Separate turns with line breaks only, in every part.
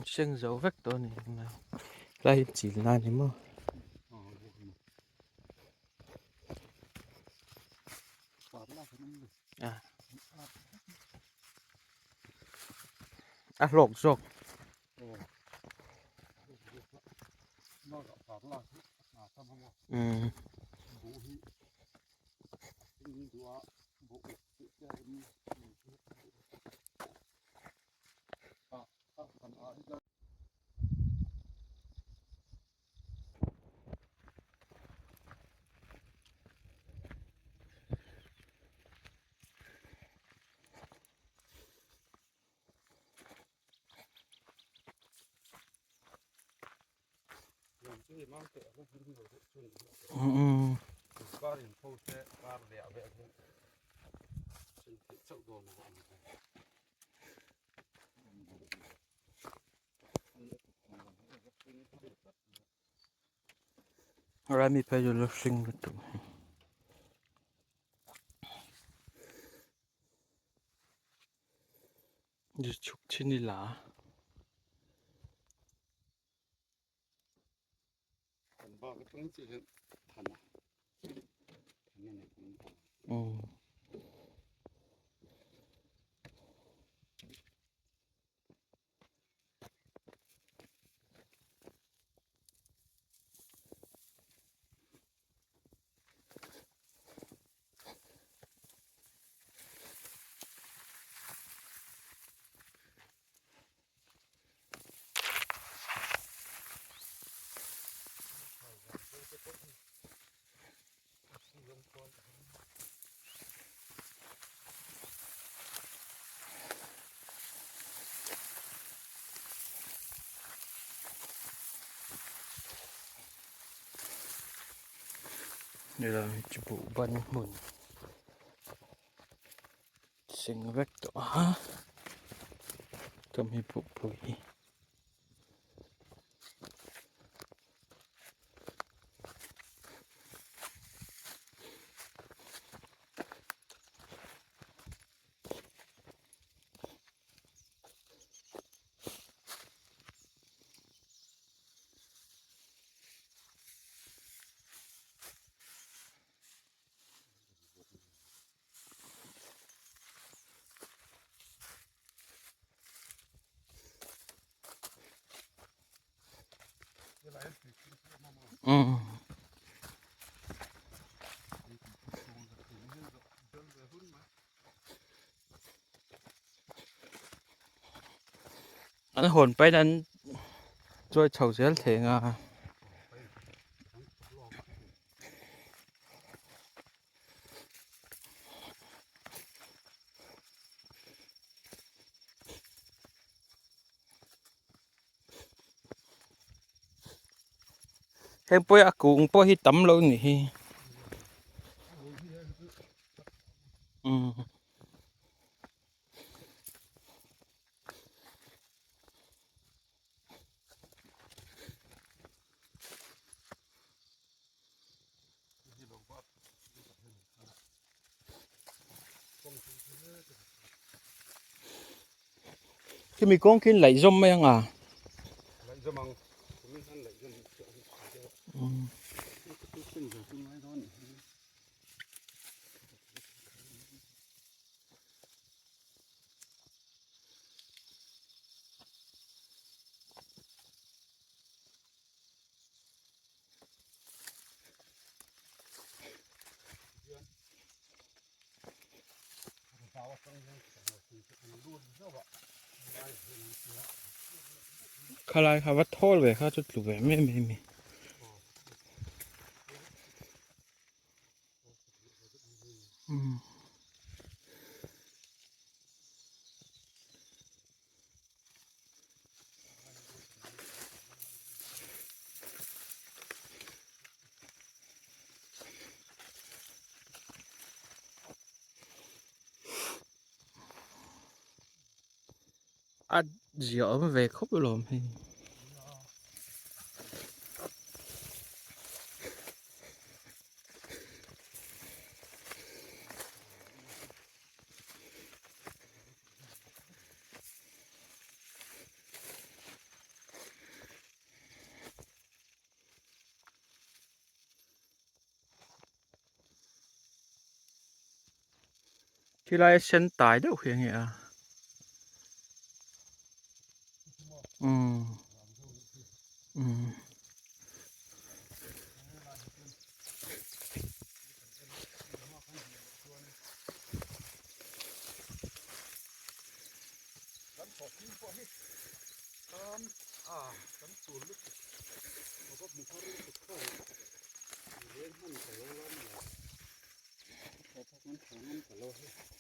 Sinh dấu vếtตัวnày là đây chỉ là những mơ à lột rột ừ ra mi phải rồi sinh cái tụ đi chụp trên đi lá ừ đây là chụp bộ bắn mồn sinh vết tổ ha cầm hi bộ bụi ừ anh hồn bay đến rồi chầu dễ thế à em bôi à cũng bôi hít tắm lâu nhỉ ừ cái mình con kia lấy rôm mấy à ừ. khai lại khai vắt thô về khai chút lụt về mê ừ. À dở mà về khóc rồi thì ที่ไรเส้นตายเด้อเพียงเงี้ยอืมอืม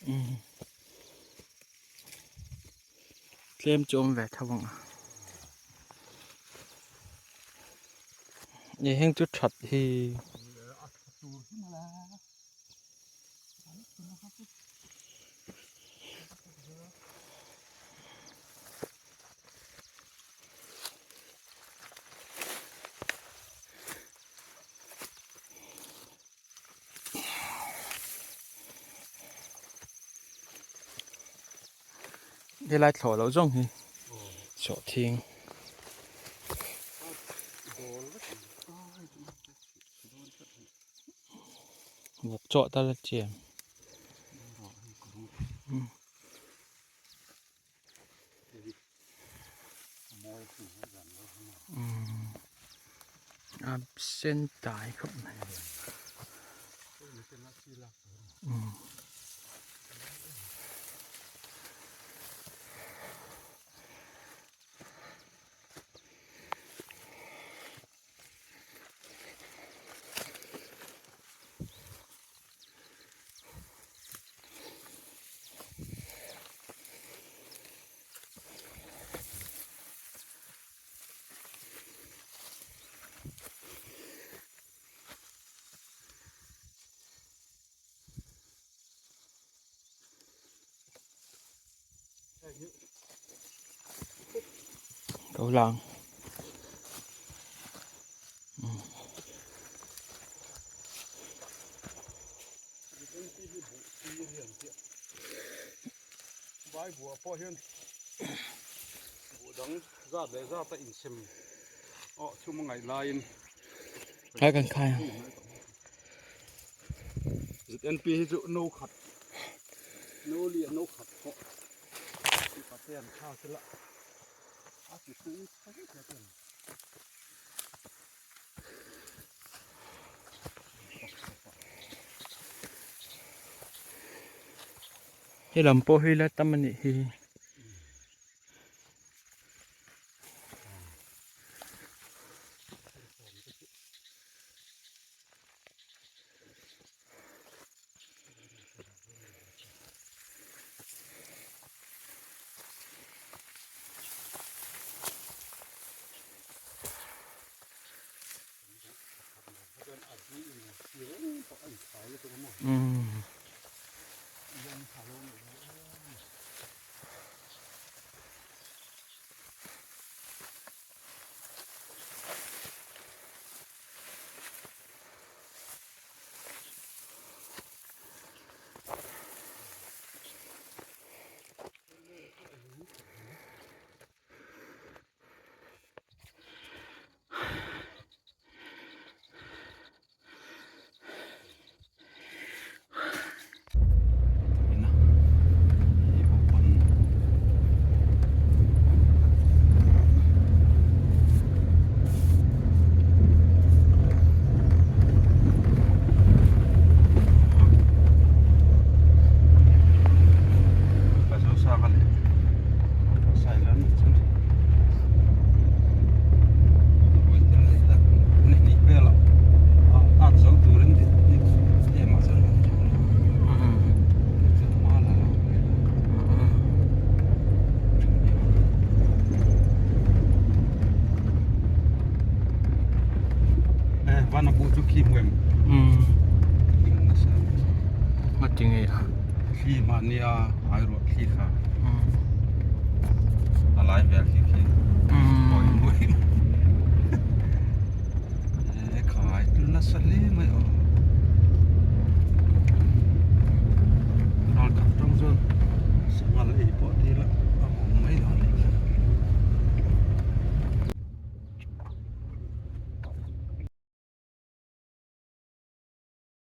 อืมเคลมโจมแหวกทวังนี่แห้งจุดช็อตที่ที่ไรถอดเราจ้องที่สอดทิ้งหมกเจาะตะละเจียมเส้นตายครับเขาลัง
บัวพ่อเห็นบัวดังราดเลยราดตะอินเซมอ๋อชั่วโมงไงลายน์
คล้ายกันคล้าย
ZNP จะโนขัดโนเลียโนขัดเพราะที่ประเทศข้าวเสร็จละจุดนี้เขาไม่เคยเป็น
ที่ลำโพให้แล้วตั้มมันนี่ฮีอืม
วันบูจุคีมเวม
มาจริงไงอ่ะ
คีมาเนียไอรอคีค่ะอะไรแบบคีปล่อยมวยขายตุลาสลีไม่ออก